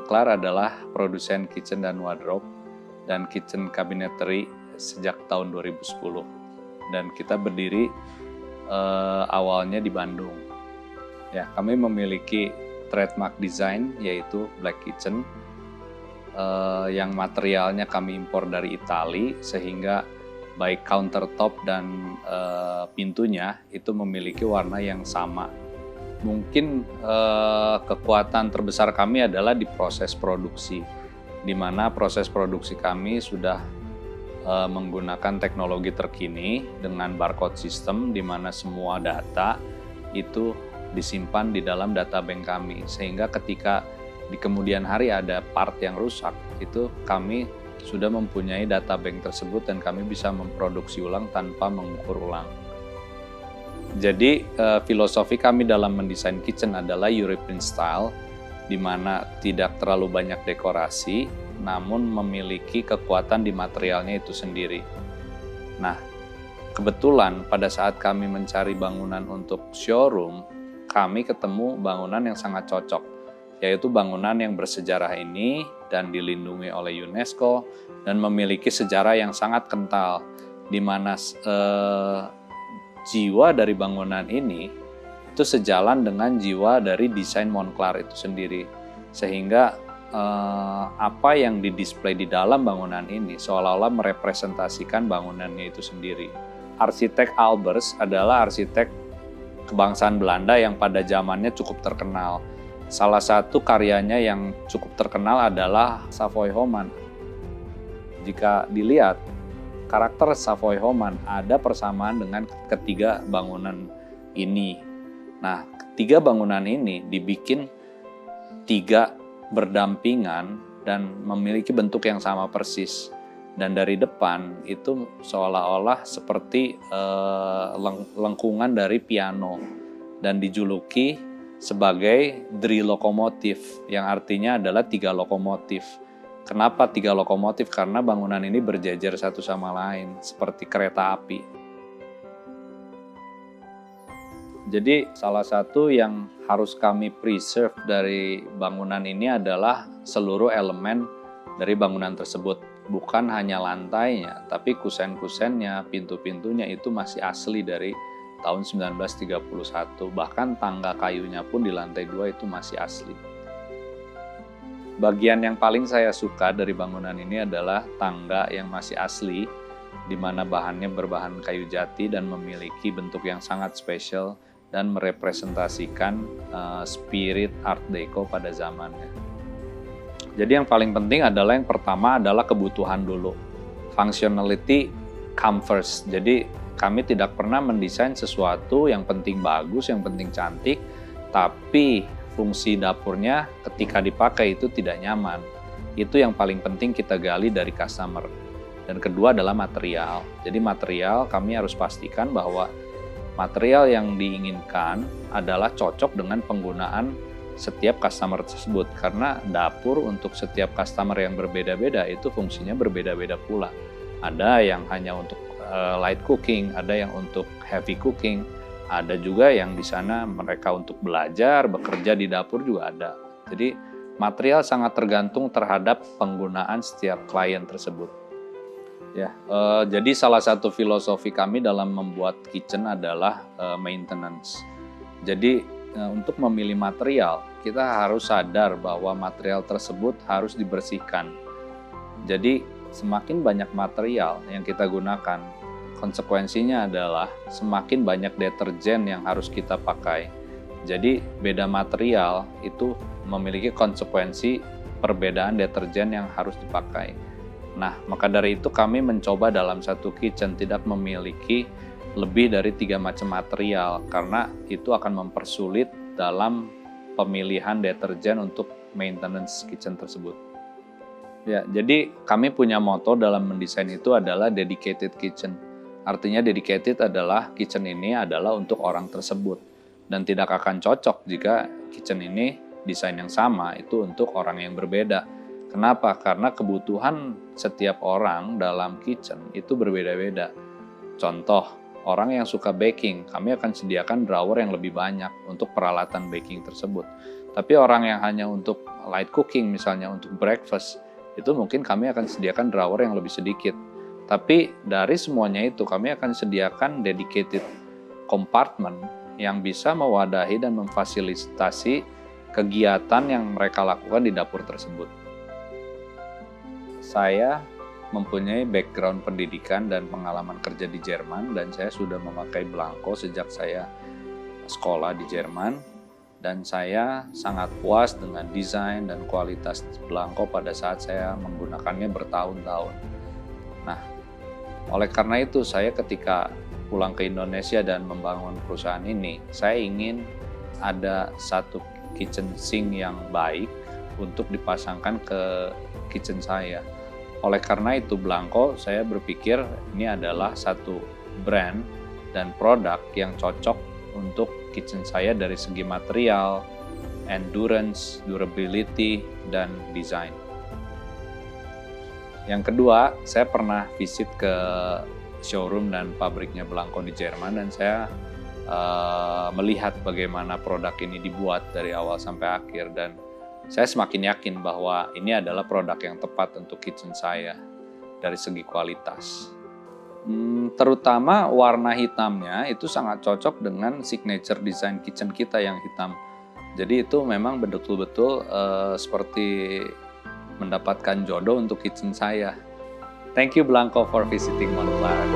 Monclar adalah produsen kitchen dan wardrobe dan kitchen cabinetry sejak tahun 2010. Dan kita berdiri awalnya di Bandung. Ya, kami memiliki trademark design yaitu Black Kitchen yang materialnya kami impor dari Italia, sehingga baik countertop dan pintunya itu memiliki warna yang sama. Mungkin kekuatan terbesar kami adalah di proses produksi, di mana proses produksi kami sudah menggunakan teknologi terkini dengan barcode system, di mana semua data itu disimpan di dalam data bank kami, sehingga ketika di kemudian hari ada part yang rusak, itu kami sudah mempunyai data bank tersebut dan kami bisa memproduksi ulang tanpa mengukur ulang. Jadi filosofi kami dalam mendesain kitchen adalah European style, di mana tidak terlalu banyak dekorasi, namun memiliki kekuatan di materialnya itu sendiri. Nah, kebetulan pada saat kami mencari bangunan untuk showroom, kami ketemu bangunan yang sangat cocok, yaitu bangunan yang bersejarah ini dan dilindungi oleh UNESCO dan memiliki sejarah yang sangat kental, di mana jiwa dari bangunan ini itu sejalan dengan jiwa dari desain Monclar itu sendiri, sehingga apa yang didisplay di dalam bangunan ini seolah-olah merepresentasikan bangunannya itu sendiri. Arsitek Albers adalah arsitek kebangsaan Belanda yang pada zamannya cukup terkenal. Salah satu karyanya yang cukup terkenal adalah Savoy Homan. Jika dilihat, karakter Savoy Homan ada persamaan dengan ketiga bangunan ini. Nah, ketiga bangunan ini dibikin tiga berdampingan dan memiliki bentuk yang sama persis. Dan dari depan itu seolah-olah seperti lengkungan dari piano dan dijuluki sebagai Drie lokomotif, yang artinya adalah 3 lokomotif. Kenapa 3 lokomotif? Karena bangunan ini berjejer satu sama lain, seperti kereta api. Jadi salah satu yang harus kami preserve dari bangunan ini adalah seluruh elemen dari bangunan tersebut. Bukan hanya lantainya, tapi kusen-kusennya, pintu-pintunya itu masih asli dari tahun 1931. Bahkan tangga kayunya pun di lantai 2 itu masih asli. Bagian yang paling saya suka dari bangunan ini adalah tangga yang masih asli, di mana bahannya berbahan kayu jati dan memiliki bentuk yang sangat spesial dan merepresentasikan spirit Art Deco pada zamannya. Jadi yang paling penting adalah yang pertama adalah kebutuhan dulu. Functionality come first. Jadi kami tidak pernah mendesain sesuatu yang penting bagus, yang penting cantik, tapi fungsi dapurnya ketika dipakai itu tidak nyaman. Itu yang paling penting kita gali dari customer. Dan kedua adalah material. Jadi material kami harus pastikan bahwa material yang diinginkan adalah cocok dengan penggunaan setiap customer tersebut. Karena dapur untuk setiap customer yang berbeda-beda itu fungsinya berbeda-beda pula. Ada yang hanya untuk light cooking, ada yang untuk heavy cooking, ada juga yang di sana mereka untuk belajar, bekerja di dapur juga ada. Jadi material sangat tergantung terhadap penggunaan setiap klien tersebut. Ya, jadi salah satu filosofi kami dalam membuat kitchen adalah maintenance. Jadi untuk memilih material, kita harus sadar bahwa material tersebut harus dibersihkan. Jadi semakin banyak material yang kita gunakan, konsekuensinya adalah semakin banyak deterjen yang harus kita pakai. Jadi beda material itu memiliki konsekuensi perbedaan deterjen yang harus dipakai. Nah, maka dari itu kami mencoba dalam satu kitchen tidak memiliki lebih dari 3 macam material, karena itu akan mempersulit dalam pemilihan deterjen untuk maintenance kitchen tersebut. Ya, jadi kami punya moto dalam mendesain itu adalah dedicated kitchen. Artinya dedicated adalah kitchen ini adalah untuk orang tersebut dan tidak akan cocok jika kitchen ini desain yang sama itu untuk orang yang berbeda. Kenapa? Karena kebutuhan setiap orang dalam kitchen itu berbeda-beda. Contoh, orang yang suka baking, kami akan sediakan drawer yang lebih banyak untuk peralatan baking tersebut. Tapi orang yang hanya untuk light cooking, misalnya untuk breakfast, itu mungkin kami akan sediakan drawer yang lebih sedikit. Tapi dari semuanya itu kami akan sediakan dedicated compartment yang bisa mewadahi dan memfasilitasi kegiatan yang mereka lakukan di dapur tersebut. Saya mempunyai background pendidikan dan pengalaman kerja di Jerman, dan saya sudah memakai Blanco sejak saya sekolah di Jerman, dan saya sangat puas dengan desain dan kualitas Blanco pada saat saya menggunakannya bertahun-tahun. Nah, oleh karena itu saya ketika pulang ke Indonesia dan membangun perusahaan ini, saya ingin ada satu kitchen sink yang baik untuk dipasangkan ke kitchen saya. Oleh karena itu Blanco, saya berpikir ini adalah satu brand dan produk yang cocok untuk kitchen saya dari segi material, endurance, durability, dan desain. Yang kedua, saya pernah visit ke showroom dan pabriknya Blanco di Jerman, dan saya melihat bagaimana produk ini dibuat dari awal sampai akhir, dan saya semakin yakin bahwa ini adalah produk yang tepat untuk kitchen saya dari segi kualitas. Terutama warna hitamnya itu sangat cocok dengan signature design kitchen kita yang hitam. Jadi itu memang betul-betul seperti mendapatkan jodoh untuk kitchen saya. Thank you Blanco for visiting Moncler.